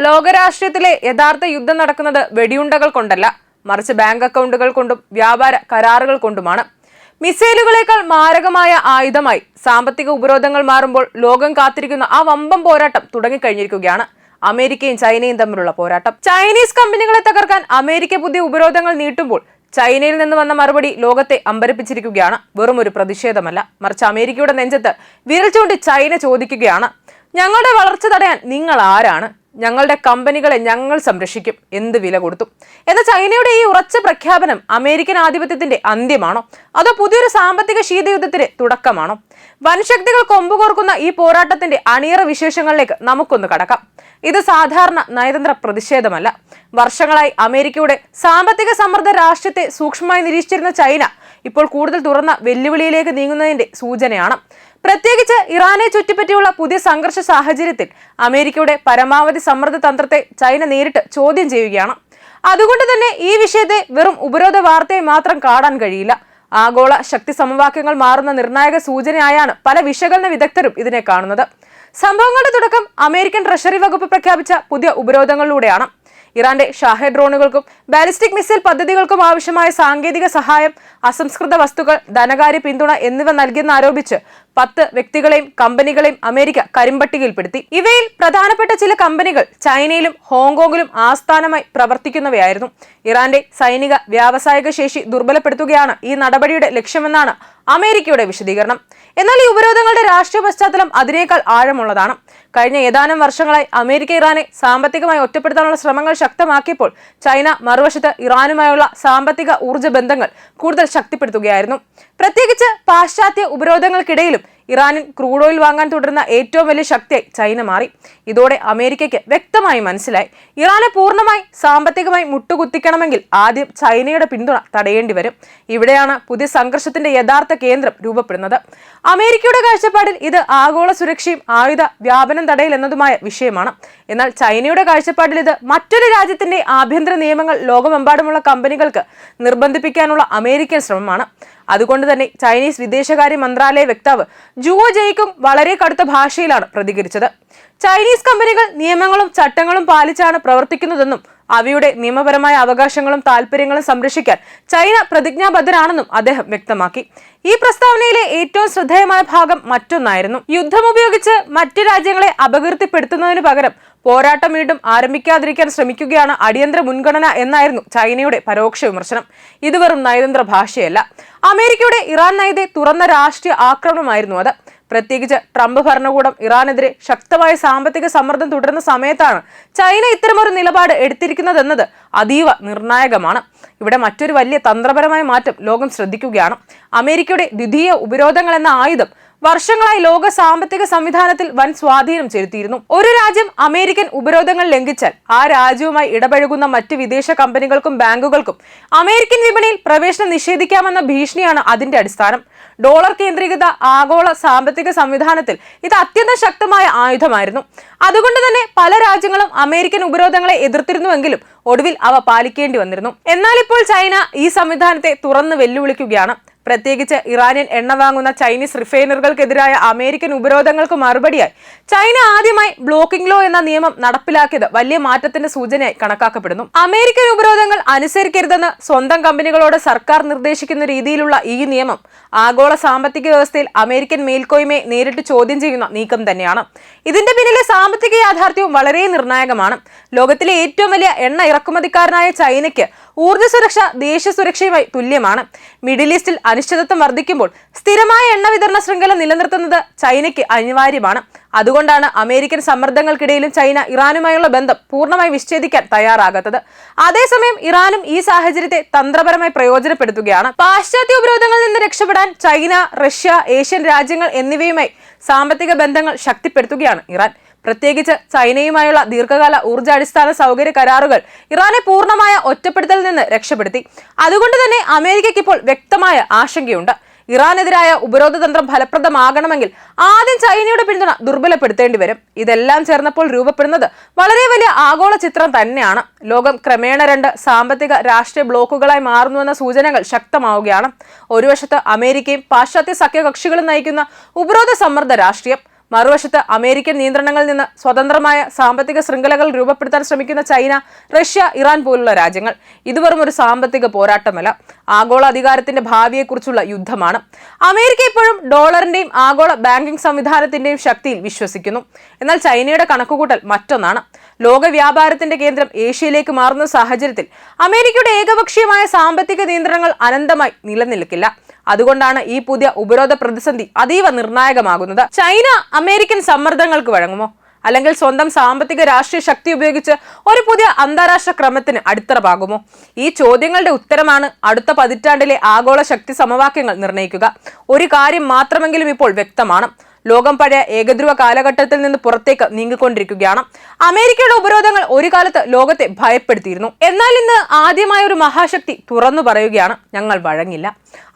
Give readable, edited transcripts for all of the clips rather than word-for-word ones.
ലോകരാഷ്ട്രീയത്തിലെ യഥാർത്ഥ യുദ്ധം നടക്കുന്നത് വെടിയുണ്ടകൾ കൊണ്ടല്ല, മറിച്ച് ബാങ്ക് അക്കൗണ്ടുകൾ കൊണ്ടും വ്യാപാര കരാറുകൾ കൊണ്ടുമാണ്. മിസൈലുകളേക്കാൾ മാരകമായ ആയുധമായി സാമ്പത്തിക ഉപരോധങ്ങൾ മാറുമ്പോൾ ലോകം കാത്തിരിക്കുന്ന ആ വമ്പം പോരാട്ടം തുടങ്ങിക്കഴിഞ്ഞിരിക്കുകയാണ്. അമേരിക്കയും ചൈനയും തമ്മിലുള്ള പോരാട്ടം. ചൈനീസ് കമ്പനികളെ തകർക്കാൻ അമേരിക്ക പുതിയ ഉപരോധങ്ങൾ നീട്ടുമ്പോൾ ചൈനയിൽ നിന്ന് വന്ന മറുപടി ലോകത്തെ അമ്പരപ്പിച്ചിരിക്കുകയാണ്. വെറും ഒരു പ്രതിഷേധമല്ല, മറിച്ച് അമേരിക്കയുടെ നെഞ്ചത്ത് വിരൽ ചൂണ്ടി ചൈന ചോദിക്കുകയാണ്, ഞങ്ങളുടെ വളർച്ച തടയാൻ നിങ്ങൾ ആരാണ്? ഞങ്ങളുടെ കമ്പനികളെ ഞങ്ങൾ സംരക്ഷിക്കും, എന്ത് വില കൊടുത്തു? എന്നാൽ ചൈനയുടെ ഈ ഉറച്ച പ്രഖ്യാപനം അമേരിക്കൻ ആധിപത്യത്തിന്റെ അന്ത്യമാണോ, അതോ പുതിയൊരു സാമ്പത്തിക ശീതയുദ്ധത്തിന്റെ തുടക്കമാണോ? വൻശക്തികൾ കൊമ്പുകോർക്കുന്ന ഈ പോരാട്ടത്തിന്റെ അണിയറ വിശേഷങ്ങളിലേക്ക് നമുക്കൊന്ന് കടക്കാം. ഇത് സാധാരണ നയതന്ത്ര പ്രതിഷേധമല്ല. വർഷങ്ങളായി അമേരിക്കയുടെ സാമ്പത്തിക സമ്മർദ്ദ രാഷ്ട്രത്തെ സൂക്ഷ്മമായി നിരീക്ഷിച്ചിരുന്ന ചൈന ഇപ്പോൾ കൂടുതൽ തുറന്ന വെല്ലുവിളിയിലേക്ക് നീങ്ങുന്നതിന്റെ സൂചനയാണ്. പ്രത്യേകിച്ച് ഇറാനെ ചുറ്റിപ്പറ്റിയുള്ള പുതിയ സംഘർഷ സാഹചര്യത്തിൽ അമേരിക്കയുടെ പരമാവധി സമ്മർദ്ദ തന്ത്രത്തെ ചൈന നേരിട്ട് ചോദ്യം ചെയ്യുകയാണ്. അതുകൊണ്ട് തന്നെ ഈ വിഷയത്തെ വെറും ഉപരോധ വാർത്തയെ മാത്രം കാണാൻ കഴിയില്ല. ആഗോള ശക്തി സമവാക്യങ്ങൾ മാറുന്ന നിർണായക സൂചനയായാണ് പല വിശകലന വിദഗ്ധരും ഇതിനെ കാണുന്നത്. സംഭവങ്ങളുടെ തുടക്കം അമേരിക്കൻ ട്രഷറി വകുപ്പ് പ്രഖ്യാപിച്ച പുതിയ ഉപരോധങ്ങളിലൂടെയാണ്. ഇറാന്റെ ഷാഹെ ഡ്രോണുകൾക്കും ബാലിസ്റ്റിക് മിസൈൽ പദ്ധതികൾക്കും ആവശ്യമായ സാങ്കേതിക സഹായം, അസംസ്കൃത വസ്തുക്കൾ, ധനകാര്യ പിന്തുണ എന്നിവ നൽകിയെന്നാരോപിച്ച് 10 വ്യക്തികളെയും കമ്പനികളെയും അമേരിക്ക കരിമ്പട്ടികയിൽപ്പെടുത്തി. ഇവയിൽ പ്രധാനപ്പെട്ട ചില കമ്പനികൾ ചൈനയിലും ഹോങ്കോങ്ങിലും ആസ്ഥാനമായി പ്രവർത്തിക്കുന്നവയായിരുന്നു. ഇറാന്റെ സൈനിക വ്യാവസായിക ശേഷി ദുർബലപ്പെടുത്തുകയാണ് ഈ നടപടിയുടെ ലക്ഷ്യമെന്നാണ് അമേരിക്കയുടെ വിശദീകരണം. എന്നാൽ ഈ ഉപരോധങ്ങളുടെ രാഷ്ട്രീയ പശ്ചാത്തലം അതിനേക്കാൾ ആഴമുള്ളതാണ്. കഴിഞ്ഞ ഏതാനും വർഷങ്ങളായി അമേരിക്ക ഇറാനെ സാമ്പത്തികമായി ഒറ്റപ്പെടുത്താനുള്ള ശ്രമങ്ങൾ ശക്തമാക്കിയപ്പോൾ ചൈന മറുവശത്ത് ഇറാനുമായുള്ള സാമ്പത്തിക ഊർജ്ജ ബന്ധങ്ങൾ കൂടുതൽ ശക്തിപ്പെടുത്തുകയായിരുന്നു. പ്രത്യേകിച്ച് പാശ്ചാത്യ ഉപരോധങ്ങൾക്കിടയിലും ഇറാനിൽ ക്രൂഡ് ഓയിൽ വാങ്ങാൻ തുടരുന്ന ഏറ്റവും വലിയ ശക്തിയായി ചൈന മാറി. ഇതോടെ അമേരിക്കയ്ക്ക് വ്യക്തമായി മനസ്സിലായി, ഇറാനെ പൂർണ്ണമായി സാമ്പത്തികമായി മുട്ടുകുത്തിക്കണമെങ്കിൽ ആദ്യം ചൈനയുടെ പിന്തുണ തടയേണ്ടി വരും. ഇവിടെയാണ് പുതിയ സംഘർഷത്തിന്റെ യഥാർത്ഥ കേന്ദ്രം രൂപപ്പെടുന്നത്. അമേരിക്കയുടെ കാഴ്ചപ്പാടിൽ ഇത് ആഗോള സുരക്ഷയും ആയുധ വ്യാപനം തടയൽ എന്നതുമായ വിഷയമാണ്. എന്നാൽ ചൈനയുടെ കാഴ്ചപ്പാടിൽ ഇത് മറ്റൊരു രാജ്യത്തിന്റെ ആഭ്യന്തര നിയമങ്ങൾ ലോകമെമ്പാടുമുള്ള കമ്പനികൾക്ക് നിർബന്ധിപ്പിക്കാനുള്ള അമേരിക്കൻ ശ്രമമാണ്. അതുകൊണ്ട് തന്നെ ചൈനീസ് വിദേശകാര്യ മന്ത്രാലയ വക്താവ് ജുവോ ജെയ്ക്കും വളരെ കടുത്ത ഭാഷയിലാണ് പ്രതികരിച്ചത്. ചൈനീസ് കമ്പനികൾ നിയമങ്ങളും ചട്ടങ്ങളും പാലിച്ചാണ് പ്രവർത്തിക്കുന്നതെന്നും അവയുടെ നിയമപരമായ അവകാശങ്ങളും താൽപര്യങ്ങളും സംരക്ഷിക്കാൻ ചൈന പ്രതിജ്ഞാബദ്ധരാണെന്നും അദ്ദേഹം വ്യക്തമാക്കി. ഈ പ്രസ്താവനയിലെ ഏറ്റവും ശ്രദ്ധേയമായ ഭാഗം മറ്റൊന്നായിരുന്നു. യുദ്ധം ഉപയോഗിച്ച് മറ്റു രാജ്യങ്ങളെ അപകീർത്തിപ്പെടുത്തുന്നതിനു പകരം പോരാട്ടം വീണ്ടും ആരംഭിക്കാതിരിക്കാൻ ശ്രമിക്കുകയാണ് അടിയന്തര മുൻഗണന എന്നായിരുന്നു ചൈനയുടെ പരോക്ഷ വിമർശനം. ഇത് വെറും നയതന്ത്ര ഭാഷയല്ല, അമേരിക്കയുടെ ഇറാൻ നയത്തെ തുറന്ന രാഷ്ട്രീയ ആക്രമണമായിരുന്നു അത്. പ്രത്യേകിച്ച് ട്രംപ് ഭരണകൂടം ഇറാനെതിരെ ശക്തമായ സാമ്പത്തിക സമ്മർദ്ദം തുടരുന്ന സമയത്താണ് ചൈന ഇത്തരമൊരു നിലപാട് എടുത്തിരിക്കുന്നതെന്നത് അതീവ നിർണായകമാണ്. ഇവിടെ മറ്റൊരു വലിയ തന്ത്രപരമായ മാറ്റം ലോകം ശ്രദ്ധിക്കുകയാണ്. അമേരിക്കയുടെ ദ്വിതീയ ഉപരോധങ്ങൾ എന്ന ആയുധം വർഷങ്ങളായി ലോക സാമ്പത്തിക സംവിധാനത്തിൽ വൻ സ്വാധീനം ചെലുത്തിയിരുന്നു. ഒരു രാജ്യം അമേരിക്കൻ ഉപരോധങ്ങൾ ലംഘിച്ചാൽ ആ രാജ്യവുമായി ഇടപഴകുന്ന മറ്റ് വിദേശ കമ്പനികൾക്കും ബാങ്കുകൾക്കും അമേരിക്കൻ വിപണിയിൽ പ്രവേശനം നിഷേധിക്കാമെന്ന ഭീഷണിയാണ് അതിന്റെ അടിസ്ഥാനം. ഡോളർ കേന്ദ്രീകൃത ആഗോള സാമ്പത്തിക സംവിധാനത്തിൽ ഇത് അത്യന്തം ശക്തമായ ആയുധമായിരുന്നു. അതുകൊണ്ട് തന്നെ പല രാജ്യങ്ങളും അമേരിക്കൻ ഉപരോധങ്ങളെ എതിർത്തിരുന്നുവെങ്കിലും ഒടുവിൽ അവ പാലിക്കേണ്ടി വന്നിരുന്നു. എന്നാൽ ഇപ്പോൾ ചൈന ഈ സംവിധാനത്തെ തുറന്ന് വെല്ലുവിളിക്കുകയാണ്. പ്രത്യേകിച്ച് ഇറാനിയൻ എണ്ണ വാങ്ങുന്ന ചൈനീസ് റിഫൈനറുകൾക്കെതിരായ അമേരിക്കൻ ഉപരോധങ്ങൾക്ക് മറുപടിയായി ചൈന ആദ്യമായി ബ്ലോക്കിംഗ് ലോ എന്ന നിയമം നടപ്പിലാക്കിയത് വലിയ മാറ്റത്തിന്റെ സൂചനയായി കണക്കാക്കപ്പെടുന്നു. അമേരിക്കൻ ഉപരോധങ്ങൾ അനുസരിക്കരുതെന്ന് സ്വന്തം കമ്പനികളോട് സർക്കാർ നിർദ്ദേശിക്കുന്ന രീതിയിലുള്ള ഈ നിയമം ആഗോള സാമ്പത്തിക വ്യവസ്ഥയിൽ അമേരിക്കൻ മേൽക്കോയ്മയെ നേരിട്ട് ചോദ്യം ചെയ്യുന്ന നീക്കം തന്നെയാണ്. ഇതിന്റെ പിന്നിലെ സാമ്പത്തിക യാഥാർത്ഥ്യവും വളരെ നിർണായകമാണ്. ലോകത്തിലെ ഏറ്റവും വലിയ എണ്ണ ഇറക്കുമതിക്കാരനായ ചൈനയ്ക്ക് ഊർജ്ജ സുരക്ഷ ദേശീയ സുരക്ഷയുമായി തുല്യമാണ്. മിഡിൽ ഈസ്റ്റിൽ അനിശ്ചിതത്വം വർദ്ധിക്കുമ്പോൾ സ്ഥിരമായ എണ്ണ വിതരണ ശൃംഖല നിലനിർത്തുന്നത് ചൈനയ്ക്ക് അനിവാര്യമാണ്. അതുകൊണ്ടാണ് അമേരിക്കൻ സമ്മർദ്ദങ്ങൾക്കിടയിലും ചൈന ഇറാനുമായുള്ള ബന്ധം പൂർണ്ണമായി വിച്ഛേദിക്കാൻ തയ്യാറാകാത്തത്. അതേസമയം ഇറാനും ഈ സാഹചര്യത്തെ തന്ത്രപരമായി പ്രയോജനപ്പെടുത്തുകയാണ്. പാശ്ചാത്യ ഉപരോധങ്ങളിൽ നിന്ന് രക്ഷപ്പെടാൻ ചൈന, റഷ്യ, ഏഷ്യൻ രാജ്യങ്ങൾ എന്നിവയുമായി സാമ്പത്തിക ബന്ധങ്ങൾ ശക്തിപ്പെടുത്തുകയാണ് ഇറാൻ. പ്രത്യേകിച്ച് ചൈനയുമായുള്ള ദീർഘകാല ഊർജ്ജാടിസ്ഥാന സൗകര്യ കരാറുകൾ ഇറാനെ പൂർണ്ണമായ ഒറ്റപ്പെടുത്തലിൽ നിന്ന് രക്ഷപ്പെടുത്തി. അതുകൊണ്ട് തന്നെ അമേരിക്കയ്ക്ക് ഇപ്പോൾ വ്യക്തമായ ആശങ്കയുണ്ട്. ഇറാനെതിരായ ഉപരോധ തന്ത്രം ഫലപ്രദമാകണമെങ്കിൽ ആദ്യം ചൈനയുടെ പിന്തുണ ദുർബലപ്പെടുത്തേണ്ടി വരും. ഇതെല്ലാം ചേർന്നപ്പോൾ രൂപപ്പെടുന്നത് വളരെ വലിയ ആഗോള ചിത്രം തന്നെയാണ്. ലോകം ക്രമേണ 2 സാമ്പത്തിക രാഷ്ട്രീയ ബ്ലോക്കുകളായി മാറുന്നുവെന്ന സൂചനകൾ ശക്തമാവുകയാണ്. ഒരു വശത്ത് അമേരിക്കയും പാശ്ചാത്യ സഖ്യകക്ഷികളും നയിക്കുന്ന ഉപരോധ സമ്മർദ്ദ രാഷ്ട്രീയം, മറുവശത്ത് അമേരിക്കൻ നിയന്ത്രണങ്ങളിൽ നിന്ന് സ്വതന്ത്രമായ സാമ്പത്തിക ശൃംഖലകൾ രൂപപ്പെടുത്താൻ ശ്രമിക്കുന്ന ചൈന, റഷ്യ, ഇറാൻ പോലുള്ള രാജ്യങ്ങൾ. ഇത് വെറും ഒരു സാമ്പത്തിക പോരാട്ടമല്ല, ആഗോള അധികാരത്തിന്റെ ഭാവിയെക്കുറിച്ചുള്ള യുദ്ധമാണ്. അമേരിക്ക ഇപ്പോഴും ഡോളറിന്റെയും ആഗോള ബാങ്കിംഗ് സംവിധാനത്തിന്റെയും ശക്തിയിൽ വിശ്വസിക്കുന്നു. എന്നാൽ ചൈനയുടെ കണക്കുകൂട്ടൽ മറ്റൊന്നാണ്. ലോക വ്യാപാരത്തിന്റെ കേന്ദ്രം ഏഷ്യയിലേക്ക് മാറുന്ന സാഹചര്യത്തിൽ അമേരിക്കയുടെ ഏകപക്ഷീയമായ സാമ്പത്തിക നിയന്ത്രണങ്ങൾ അനന്തമായി നിലനിൽക്കില്ല. അതുകൊണ്ടാണ് ഈ പുതിയ ഉപരോധ പ്രതിസന്ധി അതീവ നിർണായകമാകുന്നത്. ചൈന അമേരിക്കൻ സമ്മർദ്ദങ്ങൾക്ക് വഴങ്ങുമോ, അല്ലെങ്കിൽ സ്വന്തം സാമ്പത്തിക രാഷ്ട്രീയ ശക്തി ഉപയോഗിച്ച് ഒരു പുതിയ അന്താരാഷ്ട്ര ക്രമത്തിന് അടിത്തറ പാകുമോ? ഈ ചോദ്യങ്ങളുടെ ഉത്തരമാണ് അടുത്ത പതിറ്റാണ്ടിലെ ആഗോള ശക്തി സമവാക്യങ്ങൾ നിർണ്ണയിക്കുക. ഒരു കാര്യം മാത്രമെങ്കിലും ഇപ്പോൾ വ്യക്തമാണ്: ലോകം പഴയ ഏകധ്രുവ കാലഘട്ടത്തിൽ നിന്ന് പുറത്തേക്ക് നീങ്ങിക്കൊണ്ടിരിക്കുകയാണ്. അമേരിക്കയുടെ ഉപരോധങ്ങൾ ഒരു കാലത്ത് ലോകത്തെ ഭയപ്പെടുത്തിയിരുന്നു. എന്നാൽ ഇന്ന് ആദ്യമായ ഒരു മഹാശക്തി തുറന്നു പറയുകയാണ്: ഞങ്ങൾ വഴങ്ങില്ല.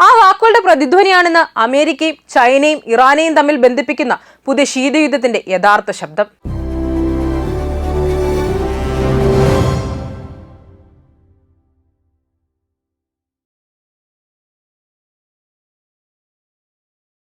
ആ വാക്കുകളുടെ പ്രതിധ്വനിയാണെന്ന് അമേരിക്കയും ചൈനയും ഇറാനെയും തമ്മിൽ ബന്ധിപ്പിക്കുന്ന പുതിയ ശീതയുദ്ധത്തിന്റെ യഥാർത്ഥ ശബ്ദം.